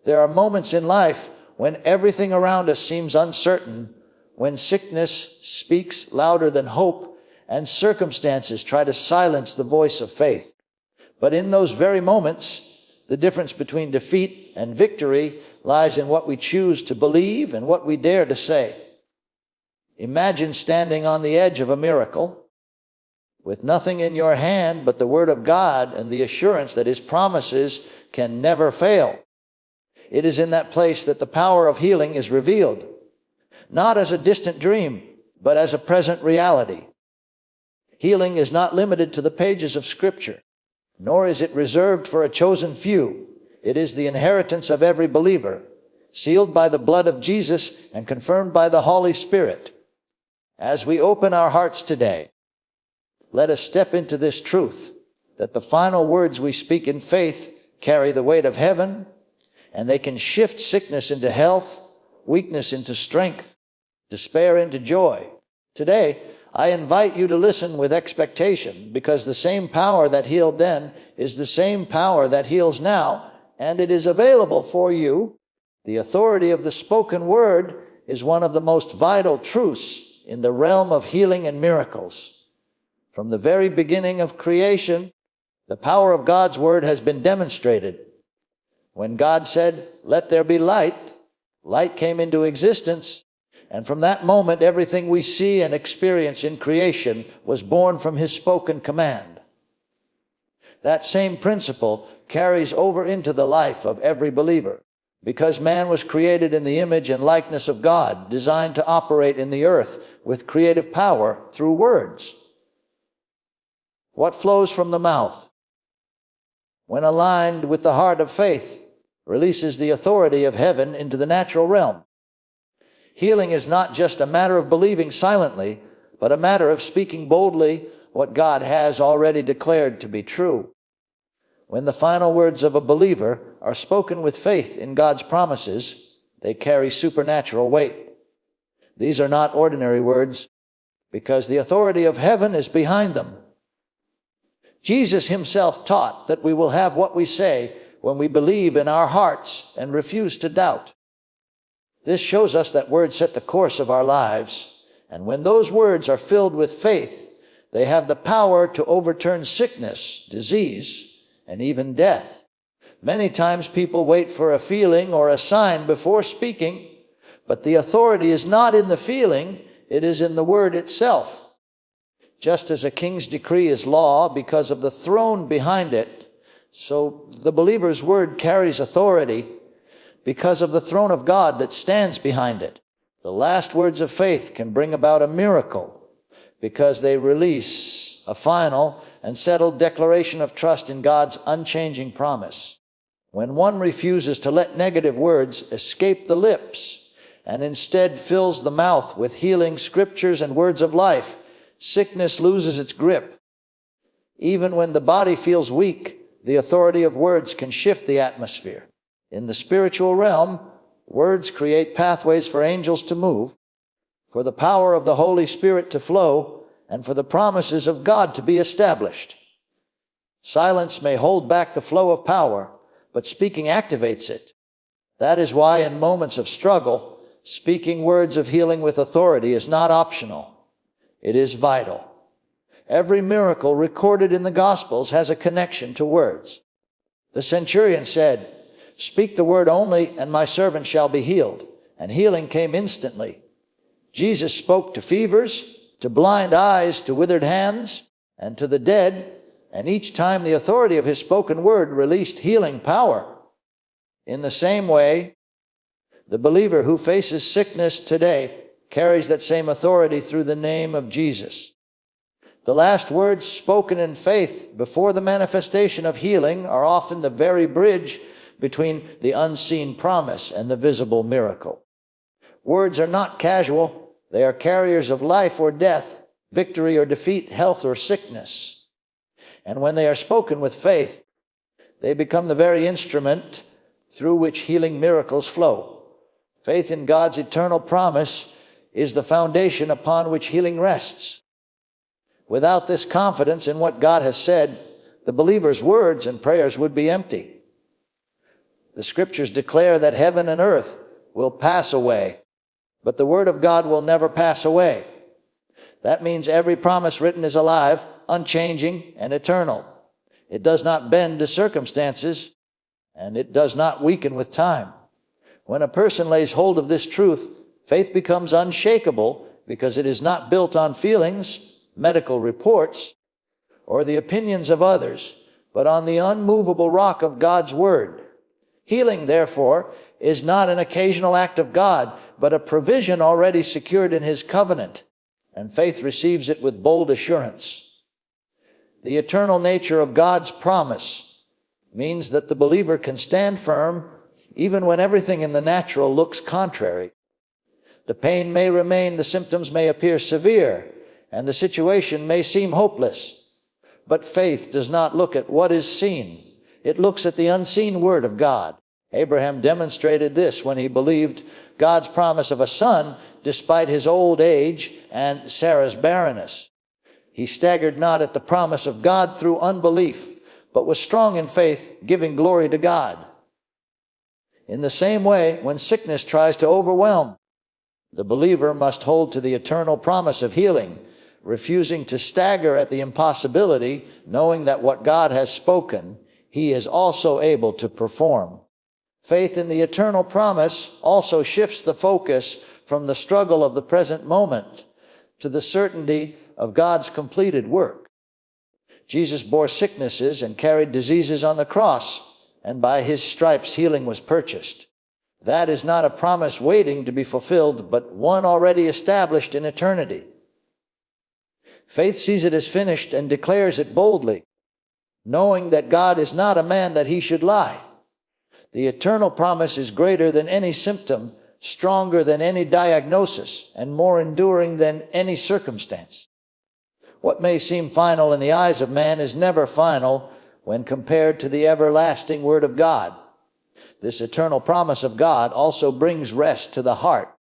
There are moments in life when everything around us seems uncertain, when sickness speaks louder than hope, and circumstances try to silence the voice of faith. But in those very moments, the difference between defeat and victory lies in what we choose to believe and what we dare to say. Imagine standing on the edge of a miracle, with nothing in your hand but the Word of God and the assurance that His promises can never fail. It is in that place that the power of healing is revealed, not as a distant dream, but as a present reality. Healing is not limited to the pages of Scripture, nor is it reserved for a chosen few. It is the inheritance of every believer, sealed by the blood of Jesus and confirmed by the Holy Spirit. As we open our hearts today, let us step into this truth that the final words we speak in faith carry the weight of heaven, and they can shift sickness into health, weakness into strength, despair into joy. Today, I invite you to listen with expectation, because the same power that healed then is the same power that heals now, and it is available for you. The authority of the spoken word is one of the most vital truths in the realm of healing and miracles. From the very beginning of creation, the power of God's word has been demonstrated. When God said, "Let there be light," light came into existence, and from that moment, everything we see and experience in creation was born from His spoken command. That same principle carries over into the life of every believer, because man was created in the image and likeness of God, designed to operate in the earth with creative power through words. What flows from the mouth, when aligned with the heart of faith, releases the authority of heaven into the natural realm. Healing is not just a matter of believing silently, but a matter of speaking boldly what God has already declared to be true. When the final words of a believer are spoken with faith in God's promises, they carry supernatural weight. These are not ordinary words, because the authority of heaven is behind them. Jesus Himself taught that we will have what we say when we believe in our hearts and refuse to doubt. This shows us that words set the course of our lives, and when those words are filled with faith, they have the power to overturn sickness, disease, and even death. Many times people wait for a feeling or a sign before speaking, but the authority is not in the feeling, it is in the word itself. Just as a king's decree is law because of the throne behind it, so the believer's word carries authority because of the throne of God that stands behind it. The last words of faith can bring about a miracle because they release a final and settled declaration of trust in God's unchanging promise. When one refuses to let negative words escape the lips and instead fills the mouth with healing scriptures and words of life, sickness loses its grip. Even when the body feels weak, the authority of words can shift the atmosphere. In the spiritual realm, words create pathways for angels to move, for the power of the Holy Spirit to flow, and for the promises of God to be established. Silence may hold back the flow of power, but speaking activates it. That is why in moments of struggle, speaking words of healing with authority is not optional. It is vital. Every miracle recorded in the Gospels has a connection to words. The centurion said, "Speak the word only, and my servant shall be healed." And healing came instantly. Jesus spoke to fevers, to blind eyes, to withered hands, and to the dead, and each time the authority of His spoken word released healing power. In the same way, the believer who faces sickness today carries that same authority through the name of Jesus. The last words spoken in faith before the manifestation of healing are often the very bridge between the unseen promise and the visible miracle. Words are not casual. They are carriers of life or death, victory or defeat, health or sickness. And when they are spoken with faith, they become the very instrument through which healing miracles flow. Faith in God's eternal promise is the foundation upon which healing rests. Without this confidence in what God has said, the believer's words and prayers would be empty. The scriptures declare that heaven and earth will pass away, but the word of God will never pass away. That means every promise written is alive, unchanging, and eternal. It does not bend to circumstances, and it does not weaken with time. When a person lays hold of this truth, faith becomes unshakable because it is not built on feelings, medical reports, or the opinions of others, but on the unmovable rock of God's word. Healing, therefore, is not an occasional act of God, but a provision already secured in his covenant, and faith receives it with bold assurance. The eternal nature of God's promise means that the believer can stand firm even when everything in the natural looks contrary. The pain may remain, the symptoms may appear severe, and the situation may seem hopeless. But faith does not look at what is seen. It looks at the unseen word of God. Abraham demonstrated this when he believed God's promise of a son despite his old age and Sarah's barrenness. He staggered not at the promise of God through unbelief, but was strong in faith, giving glory to God. In the same way, when sickness tries to overwhelm, the believer must hold to the eternal promise of healing, refusing to stagger at the impossibility, knowing that what God has spoken, he is also able to perform. Faith in the eternal promise also shifts the focus from the struggle of the present moment to the certainty of God's completed work. Jesus bore sicknesses and carried diseases on the cross, and by his stripes healing was purchased. That is not a promise waiting to be fulfilled, but one already established in eternity. Faith sees it as finished and declares it boldly, knowing that God is not a man that he should lie. The eternal promise is greater than any symptom, stronger than any diagnosis, and more enduring than any circumstance. What may seem final in the eyes of man is never final when compared to the everlasting Word of God. This eternal promise of God also brings rest to the heart.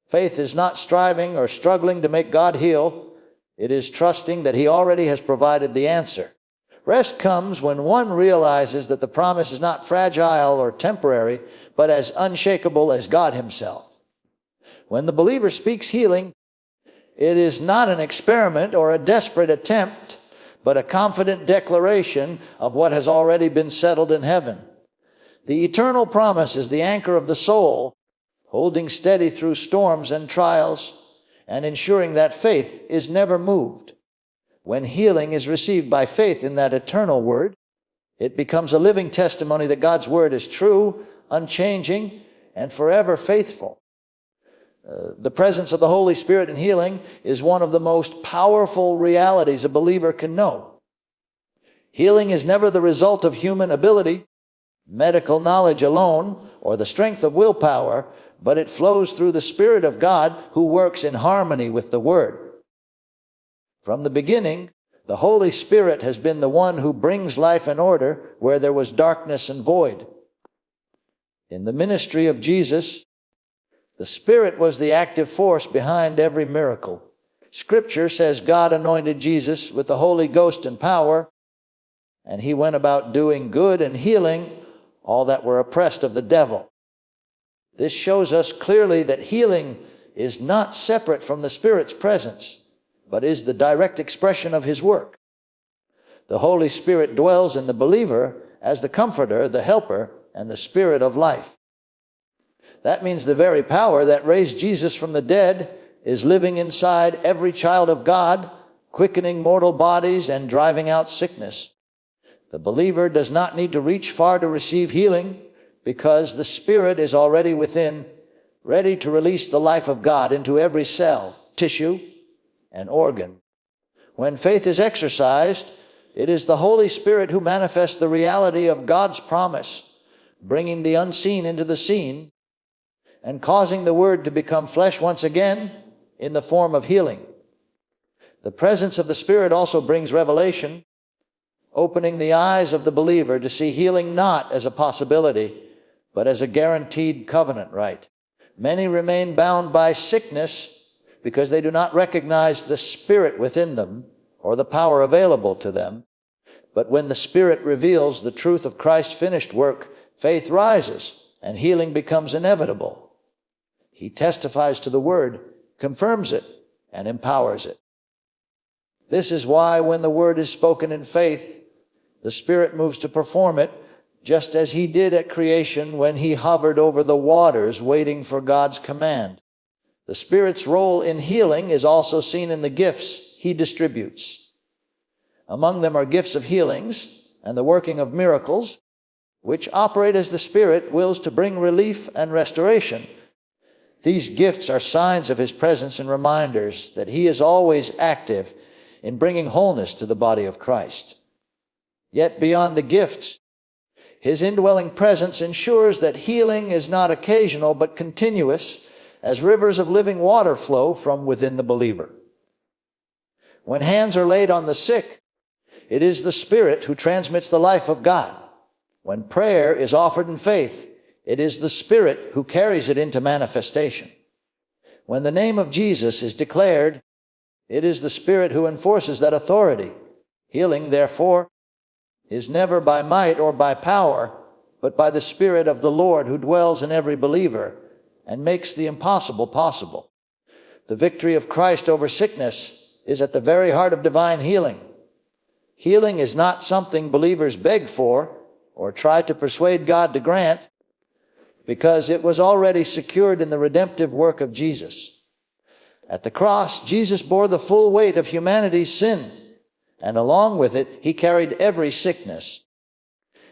Faith is not striving or struggling to make God heal. It is trusting that he already has provided the answer. Rest comes when one realizes that the promise is not fragile or temporary, but as unshakable as God himself. When the believer speaks healing, it is not an experiment or a desperate attempt, but a confident declaration of what has already been settled in heaven. The eternal promise is the anchor of the soul, holding steady through storms and trials, and ensuring that faith is never moved. When healing is received by faith in that eternal word, it becomes a living testimony that God's word is true, unchanging, and forever faithful. The presence of the Holy Spirit in healing is one of the most powerful realities a believer can know. Healing is never the result of human ability, medical knowledge alone, or the strength of willpower, but it flows through the Spirit of God who works in harmony with the Word. From the beginning, the Holy Spirit has been the one who brings life and order where there was darkness and void. In the ministry of Jesus, the Spirit was the active force behind every miracle. Scripture says God anointed Jesus with the Holy Ghost and power, and he went about doing good and healing all that were oppressed of the devil. This shows us clearly that healing is not separate from the Spirit's presence, but is the direct expression of his work. The Holy Spirit dwells in the believer as the comforter, the helper, and the Spirit of life. That means the very power that raised Jesus from the dead is living inside every child of God, quickening mortal bodies and driving out sickness. The believer does not need to reach far to receive healing because the Spirit is already within, ready to release the life of God into every cell, tissue, and organ. When faith is exercised, it is the Holy Spirit who manifests the reality of God's promise, bringing the unseen into the seen and causing the Word to become flesh once again in the form of healing. The presence of the Spirit also brings revelation, opening the eyes of the believer to see healing not as a possibility, but as a guaranteed covenant right. Many remain bound by sickness because they do not recognize the Spirit within them or the power available to them. But when the Spirit reveals the truth of Christ's finished work, faith rises, and healing becomes inevitable. He testifies to the word, confirms it, and empowers it. This is why when the word is spoken in faith, the Spirit moves to perform it, just as he did at creation when he hovered over the waters waiting for God's command. The Spirit's role in healing is also seen in the gifts he distributes. Among them are gifts of healings and the working of miracles, which operate as the Spirit wills to bring relief and restoration. These gifts are signs of his presence and reminders that he is always active in bringing wholeness to the body of Christ. Yet beyond the gifts, his indwelling presence ensures that healing is not occasional but continuous, as rivers of living water flow from within the believer. When hands are laid on the sick, it is the Spirit who transmits the life of God. When prayer is offered in faith, it is the Spirit who carries it into manifestation. When the name of Jesus is declared, it is the Spirit who enforces that authority. Healing, therefore, is never by might or by power, but by the Spirit of the Lord who dwells in every believer and makes the impossible possible. The victory of Christ over sickness is at the very heart of divine healing. Healing is not something believers beg for or try to persuade God to grant, because it was already secured in the redemptive work of Jesus. At the cross, Jesus bore the full weight of humanity's sin, and along with it, he carried every sickness,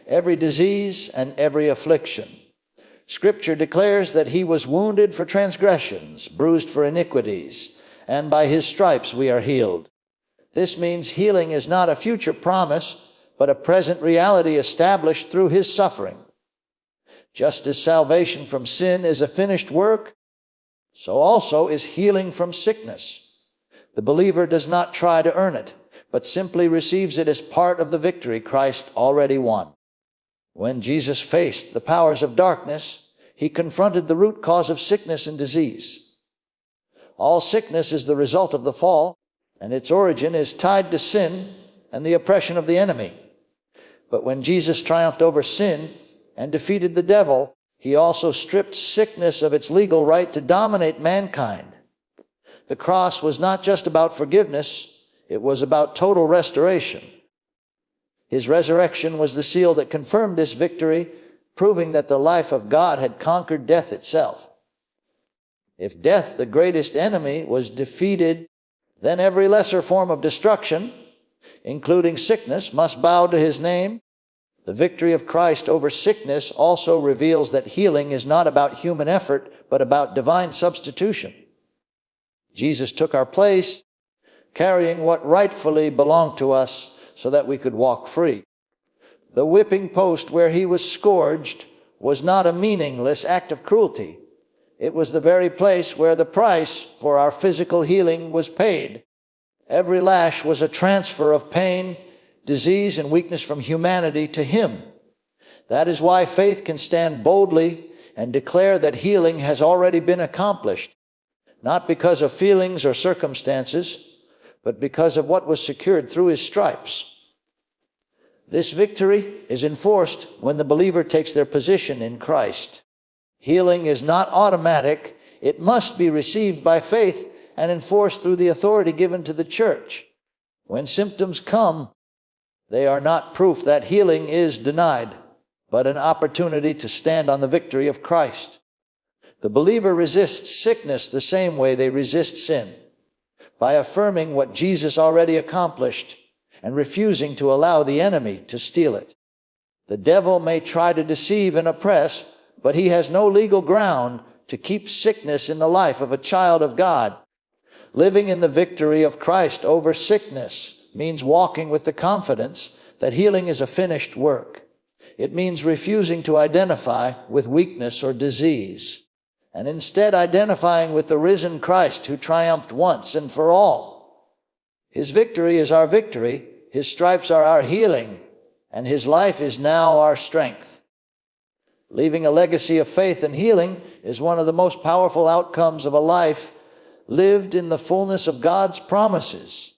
every disease, and every affliction. Scripture declares that he was wounded for transgressions, bruised for iniquities, and by his stripes we are healed. This means healing is not a future promise, but a present reality established through his suffering. Just as salvation from sin is a finished work, so also is healing from sickness. The believer does not try to earn it, but simply receives it as part of the victory Christ already won. When Jesus faced the powers of darkness, he confronted the root cause of sickness and disease. All sickness is the result of the fall, and its origin is tied to sin and the oppression of the enemy. But when Jesus triumphed over sin and defeated the devil, he also stripped sickness of its legal right to dominate mankind. The cross was not just about forgiveness, it was about total restoration. His resurrection was the seal that confirmed this victory, proving that the life of God had conquered death itself. If death, the greatest enemy, was defeated, then every lesser form of destruction, including sickness, must bow to his name. The victory of Christ over sickness also reveals that healing is not about human effort, but about divine substitution. Jesus took our place, carrying what rightfully belonged to us so that we could walk free. The whipping post where he was scourged was not a meaningless act of cruelty. It was the very place where the price for our physical healing was paid. Every lash was a transfer of pain, disease, and weakness from humanity to him. That is why faith can stand boldly and declare that healing has already been accomplished, not because of feelings or circumstances, but because of what was secured through his stripes. This victory is enforced when the believer takes their position in Christ. Healing is not automatic. It must be received by faith and enforced through the authority given to the church. When symptoms come, they are not proof that healing is denied, but an opportunity to stand on the victory of Christ. The believer resists sickness the same way they resist sin, by affirming what Jesus already accomplished and refusing to allow the enemy to steal it. The devil may try to deceive and oppress, but he has no legal ground to keep sickness in the life of a child of God. Living in the victory of Christ over sickness means walking with the confidence that healing is a finished work. It means refusing to identify with weakness or disease, and instead identifying with the risen Christ who triumphed once and for all. His victory is our victory, his stripes are our healing, and his life is now our strength. Leaving a legacy of faith and healing is one of the most powerful outcomes of a life lived in the fullness of God's promises.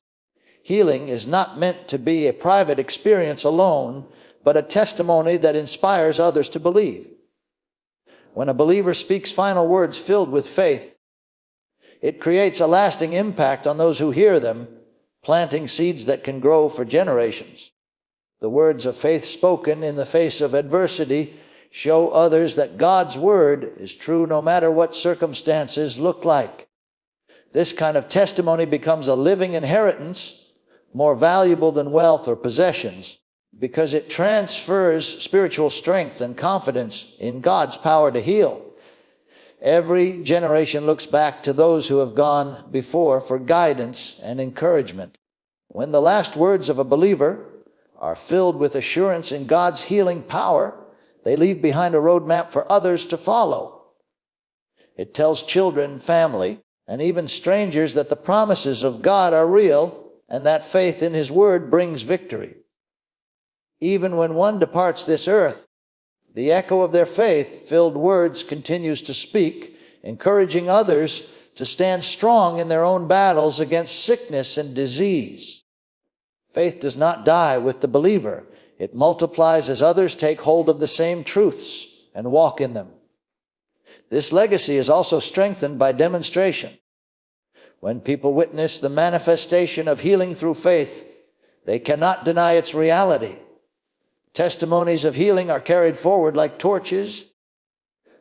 Healing is not meant to be a private experience alone, but a testimony that inspires others to believe. When a believer speaks final words filled with faith, it creates a lasting impact on those who hear them, planting seeds that can grow for generations. The words of faith spoken in the face of adversity show others that God's word is true no matter what circumstances look like. This kind of testimony becomes a living inheritance, more valuable than wealth or possessions, because it transfers spiritual strength and confidence in God's power to heal. Every generation looks back to those who have gone before for guidance and encouragement. When the last words of a believer are filled with assurance in God's healing power, they leave behind a roadmap for others to follow. It tells children, family, and even strangers that the promises of God are real and that faith in His word brings victory. Even when one departs this earth, the echo of their faith-filled words continues to speak, encouraging others to stand strong in their own battles against sickness and disease. Faith does not die with the believer. It multiplies as others take hold of the same truths and walk in them. This legacy is also strengthened by demonstration. When people witness the manifestation of healing through faith, they cannot deny its reality. Testimonies of healing are carried forward like torches,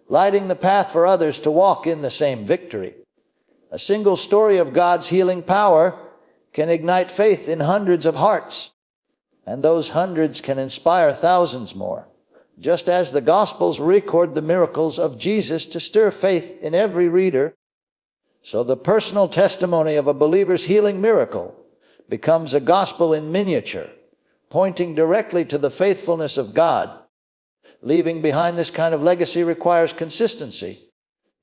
lighting the path for others to walk in the same victory. A single story of God's healing power can ignite faith in hundreds of hearts, and those hundreds can inspire thousands more. Just as the Gospels record the miracles of Jesus to stir faith in every reader, so the personal testimony of a believer's healing miracle becomes a gospel in miniature, pointing directly to the faithfulness of God. Leaving behind this kind of legacy requires consistency.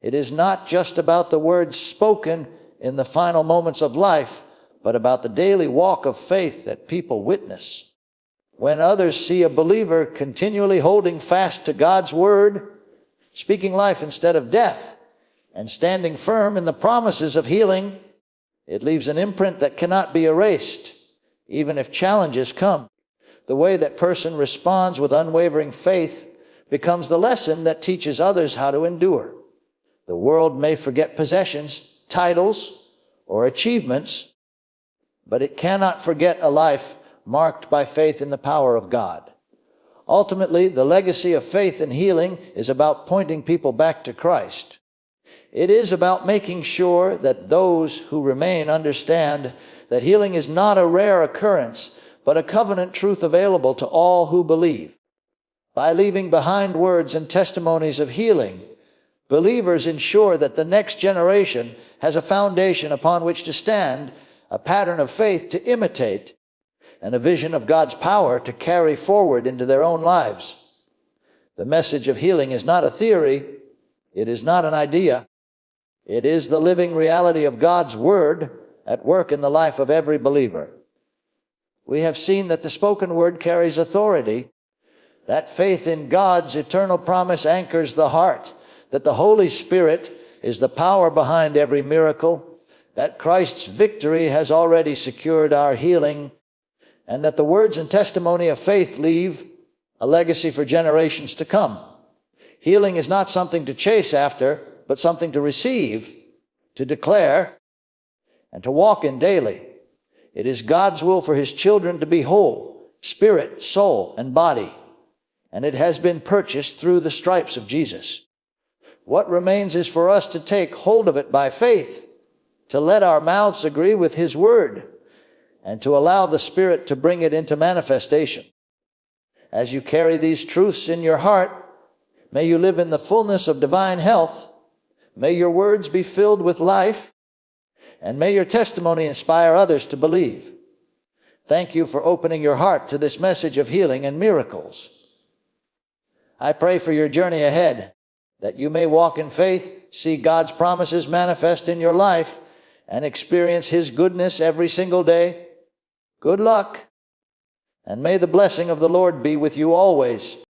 It is not just about the words spoken in the final moments of life, but about the daily walk of faith that people witness. When others see a believer continually holding fast to God's word, speaking life instead of death, and standing firm in the promises of healing, it leaves an imprint that cannot be erased, even if challenges come. The way that person responds with unwavering faith becomes the lesson that teaches others how to endure. The world may forget possessions, titles, or achievements, but it cannot forget a life marked by faith in the power of God. Ultimately, the legacy of faith and healing is about pointing people back to Christ. It is about making sure that those who remain understand that healing is not a rare occurrence, but a covenant truth available to all who believe. By leaving behind words and testimonies of healing, believers ensure that the next generation has a foundation upon which to stand, a pattern of faith to imitate, and a vision of God's power to carry forward into their own lives. The message of healing is not a theory. It is not an idea. It is the living reality of God's word at work in the life of every believer. We have seen that the spoken word carries authority, that faith in God's eternal promise anchors the heart, that the Holy Spirit is the power behind every miracle, that Christ's victory has already secured our healing, and that the words and testimony of faith leave a legacy for generations to come. Healing is not something to chase after, but something to receive, to declare, and to walk in daily. It is God's will for His children to be whole, spirit, soul, and body, and it has been purchased through the stripes of Jesus. What remains is for us to take hold of it by faith, to let our mouths agree with His word, and to allow the Spirit to bring it into manifestation. As you carry these truths in your heart, may you live in the fullness of divine health. May your words be filled with life, and may your testimony inspire others to believe. Thank you for opening your heart to this message of healing and miracles. I pray for your journey ahead, that you may walk in faith, see God's promises manifest in your life, and experience His goodness every single day. Good luck, and may the blessing of the Lord be with you always.